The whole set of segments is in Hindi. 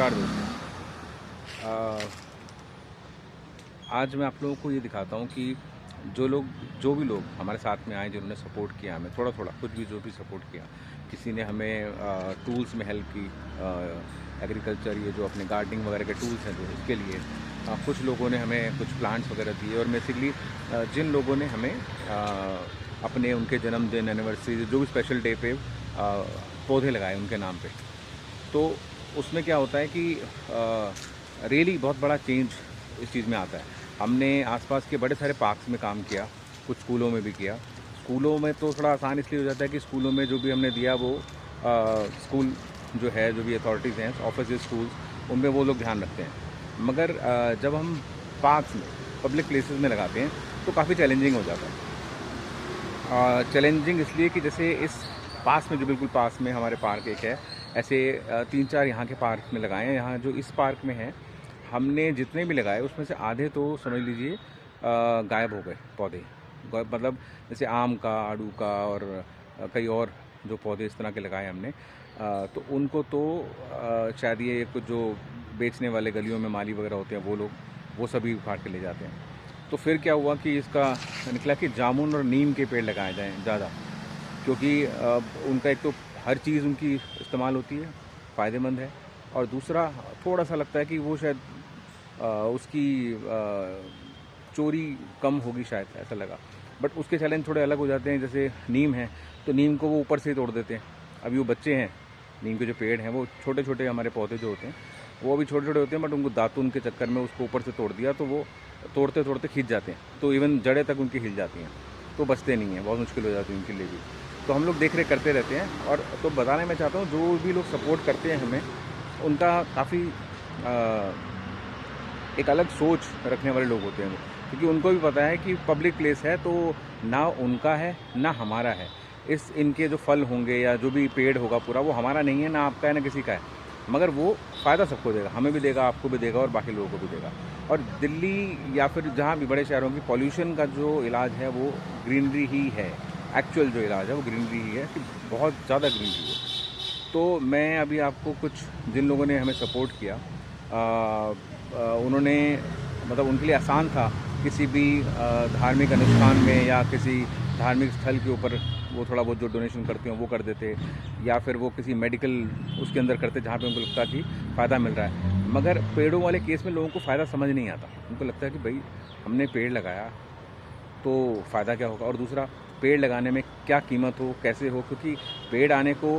नमस्कार दोस्तों। आज मैं आप लोगों को ये दिखाता हूँ कि जो भी लोग हमारे साथ में आए, जिन्होंने सपोर्ट किया हमें, थोड़ा थोड़ा कुछ भी जो भी सपोर्ट किया। किसी ने हमें टूल्स में हेल्प की, एग्रीकल्चर ये जो अपने गार्डनिंग वगैरह के टूल्स हैं जो इसके लिए। कुछ लोगों ने हमें कुछ प्लांट्स वगैरह दिए, और बेसिकली जिन लोगों ने हमें अपने उनके जन्मदिन, एनिवर्सरी, जो भी स्पेशल डे पे पौधे लगाए उनके नाम पे, तो उसमें क्या होता है कि रियली बहुत बड़ा चेंज इस चीज़ में आता है। हमने आसपास के बड़े सारे पार्क्स में काम किया, कुछ स्कूलों में भी किया। स्कूलों में तो थोड़ा आसान इसलिए हो जाता है कि स्कूलों में जो भी हमने दिया वो स्कूल जो है, जो भी अथॉरिटीज़ हैं, ऑफिस स्कूल्स, उनमें वो लोग ध्यान रखते हैं। मगर जब हम पार्क्स में, पब्लिक प्लेसेस में लगाते हैं तो काफ़ी चैलेंजिंग हो जाता है। चैलेंजिंग इसलिए कि जैसे इस पास में, जो बिल्कुल पास में हमारे पार्क एक है, ऐसे 3-4 यहाँ के पार्क में लगाए हैं। यहाँ जो इस पार्क में है, हमने जितने भी लगाए उसमें से आधे तो समझ लीजिए गायब हो गए पौधे। मतलब जैसे आम का, आड़ू का और कई और जो पौधे इस तरह के लगाए हमने, तो उनको तो शायद ये कुछ जो बेचने वाले गलियों में माली वगैरह होते हैं, वो लोग वो सभी उखाड़ के ले जाते हैं। तो फिर क्या हुआ कि इसका निकला कि जामुन और नीम के पेड़ लगाए जाएँ ज़्यादा, क्योंकि उनका एक तो हर चीज़ उनकी इस्तेमाल होती है, फ़ायदेमंद है, और दूसरा थोड़ा सा लगता है कि वो शायद उसकी चोरी कम होगी, शायद ऐसा लगा। बट उसके चैलेंज थोड़े अलग हो जाते हैं। जैसे नीम है, तो नीम को वो ऊपर से ही तोड़ देते हैं। अभी वो बच्चे हैं, नीम के जो पेड़ हैं वो छोटे छोटे, हमारे पौधे जो होते हैं वो अभी छोटे छोटे होते हैं, बट उनको दातुन के चक्कर में उसको ऊपर से तोड़ दिया तो वो तोड़ते तोड़ते खींच जाते हैं, तो इवन जड़ें तक उनकी हिल जाती हैं, तो बचते नहीं हैं, बहुत मुश्किल हो जाती है उनके लिए भी। तो हम लोग देख रेख करते रहते हैं। और तो बताने मैं चाहता हूँ, जो भी लोग सपोर्ट करते हैं हमें, उनका काफ़ी एक अलग सोच रखने वाले लोग होते हैं वो, क्योंकि उनको भी पता है कि पब्लिक प्लेस है तो ना उनका है ना हमारा है। इनके जो फल होंगे या जो भी पेड़ होगा पूरा, वो हमारा नहीं है, ना आपका है ना किसी का है, मगर वो फ़ायदा सबको देगा, हमें भी देगा, आपको भी देगा और बाकी लोगों को भी देगा। और दिल्ली या फिर जहाँ भी बड़े शहरों की पॉल्यूशन का जो इलाज है वो ग्रीनरी ही है। एक्चुअल जो इलाज है वो ग्रीनरी ही है, कि बहुत ज़्यादा ग्रीनरी है। तो मैं अभी आपको कुछ, जिन लोगों ने हमें सपोर्ट किया, उन्होंने, मतलब उनके लिए आसान था किसी भी धार्मिक अनुष्ठान में या किसी धार्मिक स्थल के ऊपर वो थोड़ा बहुत जो डोनेशन करते हैं वो कर देते, या फिर वो किसी मेडिकल उसके अंदर करते जहाँ पे उनको लगता कि फ़ायदा मिल रहा है। मगर पेड़ों वाले केस में लोगों को फ़ायदा समझ नहीं आता। उनको लगता है कि भाई हमने पेड़ लगाया तो फ़ायदा क्या होगा, और दूसरा पेड़ लगाने में क्या कीमत हो, कैसे हो, क्योंकि पेड़ आने को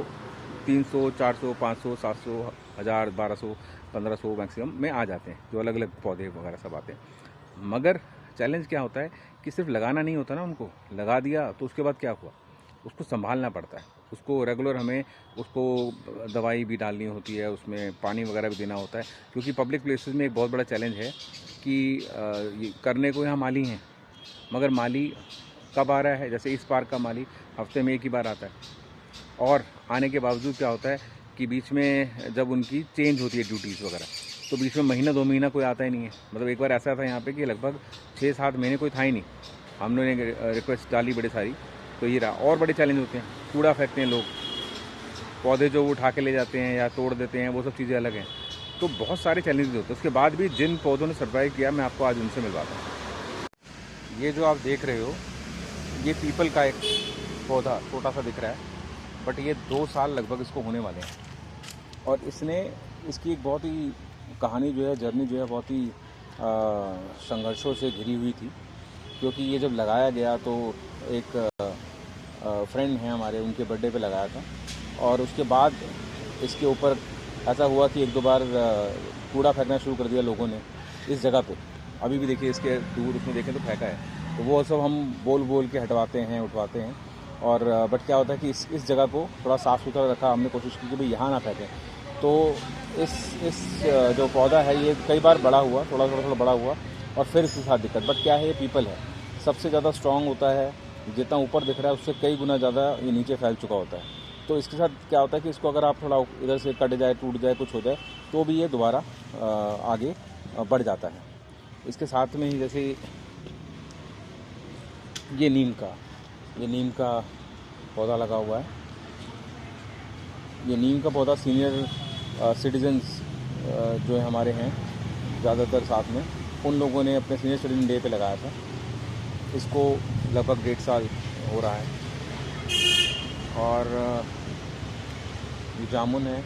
300, 400, 500, 700, 1000, 1200, 1500 मैक्सिमम में आ जाते हैं, जो अलग अलग पौधे वगैरह सब आते हैं। मगर चैलेंज क्या होता है कि सिर्फ लगाना नहीं होता ना, उनको लगा दिया तो उसके बाद क्या हुआ, उसको संभालना पड़ता है, उसको रेगुलर हमें उसको दवाई भी डालनी होती है, उसमें पानी वगैरह भी देना होता है। क्योंकि पब्लिक प्लेसेस में एक बहुत बड़ा चैलेंज है कि ये करने को यहाँ माली हैं, मगर माली कब आ रहा है, जैसे इस पार्क का माली हफ्ते में एक ही बार आता है, और आने के बावजूद क्या होता है कि बीच में जब उनकी चेंज होती है ड्यूटीज़ वगैरह, तो बीच में महीना 2 महीना कोई आता ही नहीं है। मतलब एक बार ऐसा था यहाँ पे कि लगभग 6-7 महीने कोई था ही नहीं। हमने रिक्वेस्ट डाली बड़ी सारी, तो ये रहा। और बड़े चैलेंज होते हैं, कूड़ा फेंकते हैं लोग, पौधे जो उठा के ले जाते हैं या तोड़ देते हैं, वो सब चीज़ें अलग हैं। तो बहुत सारे चैलेंजेस होते हैं। उसके बाद भी जिन पौधों ने सर्वाइव किया, मैं आपको आज उनसे मिलवाता हूँ। ये जो आप देख रहे हो, ये पीपल का एक पौधा छोटा सा दिख रहा है, बट ये 2 साल लगभग इसको होने वाले हैं। और इसकी एक बहुत ही कहानी जो है, जर्नी जो है, बहुत ही संघर्षों से घिरी हुई थी। क्योंकि ये जब लगाया गया तो एक फ्रेंड हैं हमारे, उनके बर्थडे पे लगाया था, और उसके बाद इसके ऊपर ऐसा हुआ कि 1-2 बार कूड़ा फेंकना शुरू कर दिया लोगों ने इस जगह पे। अभी भी देखिए, इसके दूर उसमें देखें तो फेंका है, तो वो सब हम बोल बोल के हटवाते हैं, उठवाते हैं। और बट क्या होता है कि इस जगह को थोड़ा साफ़ सुथरा रखा, हमने कोशिश की कि भाई यहाँ ना फेंकें। तो इस जो पौधा है ये कई बार बड़ा हुआ, थोड़ा बड़ा हुआ, और फिर इसके साथ दिक्कत। बट क्या है, ये पीपल है, सबसे ज़्यादा स्ट्रॉन्ग होता है, जितना ऊपर दिख रहा है उससे कई गुना ज़्यादा ये नीचे फैल चुका होता है। तो इसके साथ क्या होता है कि इसको अगर आप थोड़ा इधर से कट जाए, टूट जाए, कुछ हो जाए, तो भी ये दोबारा आगे बढ़ जाता है। इसके साथ में ही जैसे ये नीम का पौधा लगा हुआ है। ये नीम का पौधा सीनियर सिटीजन्स जो है हमारे हैं ज़्यादातर साथ में, उन लोगों ने अपने सीनियर सिटीजन डे पे लगाया था। इसको लगभग 1.5 साल हो रहा है। और ये जामुन है,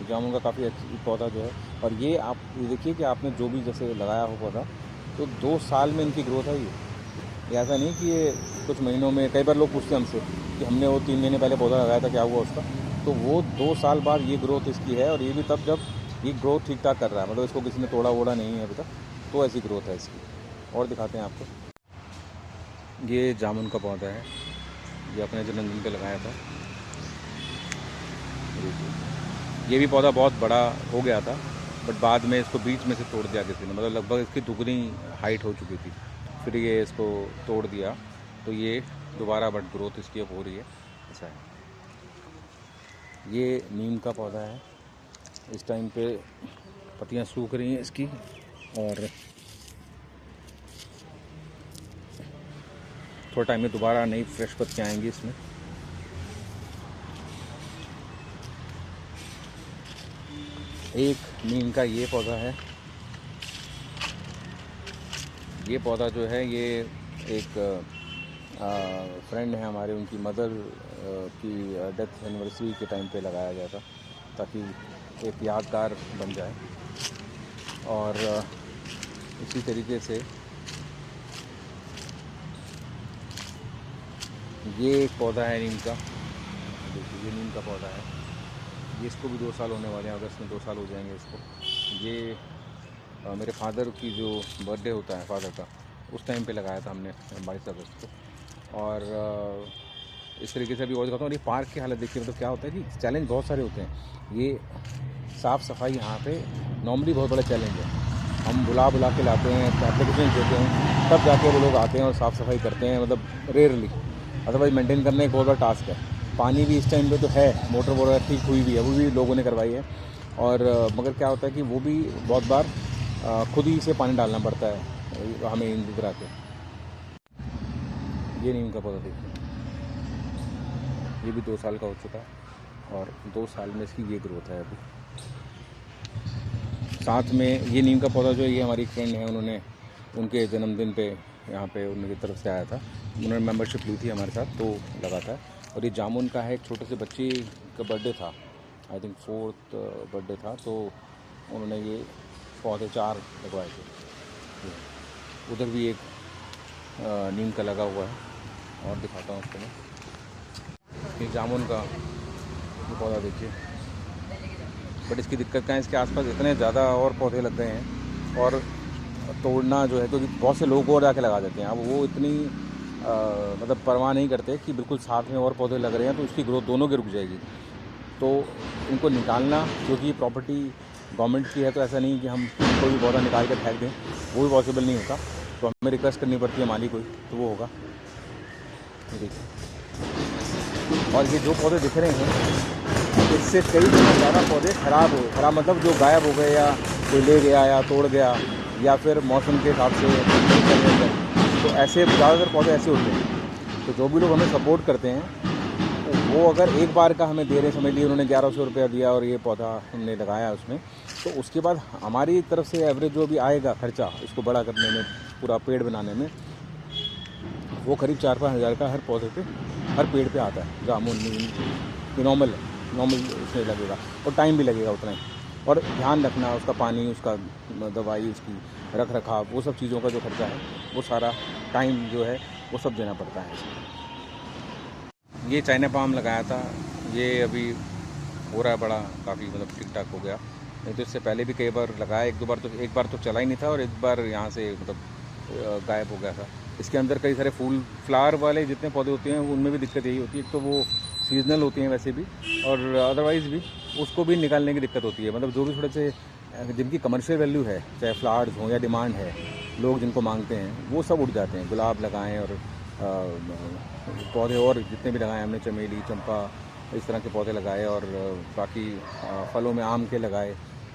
जामुन का काफ़ी अच्छी पौधा जो है। और ये आप ये देखिए कि आपने जो भी जैसे लगाया हो पौधा, तो 2 साल में इनकी ग्रोथ है। ये ऐसा नहीं कि ये कुछ महीनों में। कई बार लोग पूछते हैं हमसे कि हमने वो 3 महीने पहले पौधा लगाया था, क्या हुआ उसका? तो वो 2 साल बाद ये ग्रोथ इसकी है, और ये भी तब जब ये ग्रोथ ठीक ठाक कर रहा है, मतलब इसको किसी ने तोड़ा वोड़ा नहीं है अभी तक, तो ऐसी ग्रोथ है इसकी। और दिखाते हैं आपको। ये जामुन का पौधा है, ये अपने जन्मदिन पे लगाया था। ये भी पौधा बहुत बड़ा हो गया था, बट बाद में इसको बीच में से तोड़ दिया किसी ने, मतलब लगभग इसकी दुगनी हाइट हो चुकी थी, फिर ये इसको तोड़ दिया, तो ये दोबारा बट ग्रोथ इसकी अब हो रही है। ऐसा है। ये नीम का पौधा है, इस टाइम पे पत्तियां सूख रही हैं इसकी, और थोड़ा टाइम में दोबारा नई फ्रेश पत्तियां आएंगी इसमें। एक नीम का ये पौधा है। ये पौधा जो है ये एक फ्रेंड है हमारे, उनकी मदर की डेथ एनिवर्सरी के टाइम पे लगाया गया था, ताकि एक यादगार बन जाए। और इसी तरीके से ये एक पौधा है नीम का। देखिए, ये नीम का पौधा है, ये इसको भी 2 साल होने वाले हैं, अगस्त में 2 साल हो जाएंगे इसको। ये मेरे फादर की जो बर्थडे होता है फादर का, उस टाइम पे लगाया था हमने 22 अगस्त को। और इस तरीके से भी और दिखाता हूँ। ये पार्क की हालत देखिए, मतलब क्या होता है कि चैलेंज बहुत सारे होते हैं। ये साफ़ सफाई यहाँ पे नॉर्मली बहुत बड़ा चैलेंज है। हम बुला के लाते हैं, एप्लीकेशन देते हैं, तब जाके वो लोग आते हैं और साफ़ सफाई करते हैं, मतलब रेयरली। अदरवाइज़ मेंटेन करना एक बहुत बड़ा टास्क है। पानी भी इस टाइम पे तो है, मोटर वगैरह ठीक हुई भी है, वो भी लोगों ने करवाई है। और मगर क्या होता है कि वो भी बहुत बार खुद ही से पानी डालना पड़ता है हमें इन करा के। ये नीम का पौधा देखिए, ये भी 2 साल का हो चुका है, और 2 साल में इसकी ये ग्रोथ है अभी। साथ में ये नीम का पौधा जो है, ये हमारी फ्रेंड है, उन्होंने उनके जन्मदिन पे यहाँ पे उनकी तरफ से आया था, उन्होंने मेंबरशिप ली थी हमारे साथ, तो लगा था। और ये जामुन का है, एक छोटे से बच्चे का बर्थडे था, आई थिंक 4th बर्थडे था, तो उन्होंने ये पौधे 4 लगवाए थे। उधर भी एक नीम का लगा हुआ है, और दिखाता हूँ उसको मैं। ये जामुन का ये पौधा देखिए, बट इसकी दिक्कत क्या है, इसके आसपास इतने ज़्यादा और पौधे लग गए हैं, और तोड़ना जो है, क्योंकि बहुत से लोग और जाके लगा देते हैं। अब वो इतनी मतलब परवाह नहीं करते कि बिल्कुल साथ में और पौधे लग रहे हैं, तो उसकी ग्रोथ दोनों की रुक जाएगी। तो इनको निकालना, क्योंकि प्रॉपर्टी गवर्नमेंट की है, तो ऐसा नहीं कि हम कोई भी पौधा निकाल कर फेंक दें, वो भी पॉसिबल नहीं होता। तो हमें रिक्वेस्ट करनी पड़ती है मालिक को, तो वो होगा। देखिए, और ये जो पौधे दिख रहे हैं, इससे कई गुना ज़्यादा पौधे खराब मतलब जो गायब हो गए, या कोई ले गया या तोड़ गया, या फिर मौसम के हिसाब से, तो ऐसे ज़्यादातर पौधे ऐसे होते हैं। तो जो भी लोग हमें सपोर्ट करते हैं, वो अगर एक बार का हमें दे रहे, समझ लिए उन्होंने 1100 रुपया दिया और ये पौधा हमने लगाया उसमें, तो उसके बाद हमारी तरफ से एवरेज जो भी आएगा खर्चा इसको बड़ा करने में, पूरा पेड़ बनाने में, वो करीब 4-5 हज़ार का हर पौधे पे, हर पेड़ पे आता है। जामुन, नीम, ये नॉर्मल उसमें लगेगा, और टाइम भी लगेगा उतना ही। और ध्यान रखना उसका, पानी, उसका दवाई, उसकी रख रखाव, वो सब चीज़ों का जो खर्चा है, वो सारा टाइम जो है वो सब देना पड़ता है। ये चाइना पाम लगाया था, ये अभी हो रहा है बड़ा, काफ़ी मतलब ठीक ठाक हो गया। नहीं तो इससे पहले भी कई बार लगाया, एक बार तो चला ही नहीं था, और एक बार यहाँ से मतलब गायब हो गया था। इसके अंदर कई सारे फ्लावर वाले जितने पौधे होते हैं, उनमें भी दिक्कत यही होती है, तो वो सीजनल होती हैं वैसे भी, और अदरवाइज़ भी उसको भी निकालने की दिक्कत होती है। मतलब जो भी थोड़े से जिनकी कमर्शियल वैल्यू है, चाहे फ्लावर्स हों या डिमांड है, लोग जिनको मांगते हैं, वो सब उड़ जाते हैं। गुलाब लगाएं, और पौधे और जितने भी लगाए हमने, चमेली, चंपा, इस तरह के पौधे लगाए, और बाकी फलों में आम के लगाए,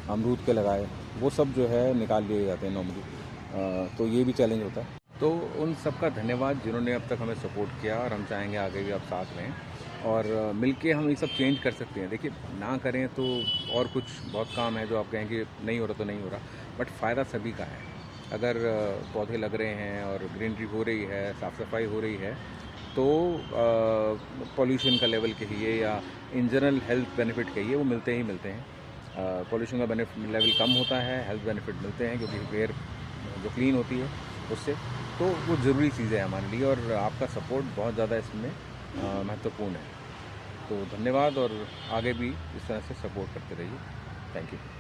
अमरूद के लगाए, वो सब जो है निकाल लिए जाते हैं नॉर्मली। तो ये भी चैलेंज होता है। तो उन सबका धन्यवाद जिन्होंने अब तक हमें सपोर्ट किया, और हम चाहेंगे आगे भी आप साथ रहें। और मिलके हम ये सब चेंज कर सकते हैं। देखिए, ना करें तो और कुछ बहुत काम है जो आप कहें कि नहीं हो रहा तो नहीं हो रहा, बट फ़ायदा सभी का है। अगर पौधे लग रहे हैं और ग्रीनरी हो रही है, साफ़ सफाई हो रही है, तो पॉल्यूशन का लेवल कहिए या इन जनरल हेल्थ बेनिफिट कहिए, वो मिलते ही मिलते हैं। पॉल्यूशन का लेवल कम होता है, हेल्थ बेनिफिट मिलते हैं क्योंकि एयर जो क्लीन होती है उससे, तो वो ज़रूरी चीज़ है हमारे लिए और आपका सपोर्ट बहुत ज़्यादा इसमें महत्वपूर्ण है। तो धन्यवाद और आगे भी इस तरह से सपोर्ट करते रहिए। Thank you.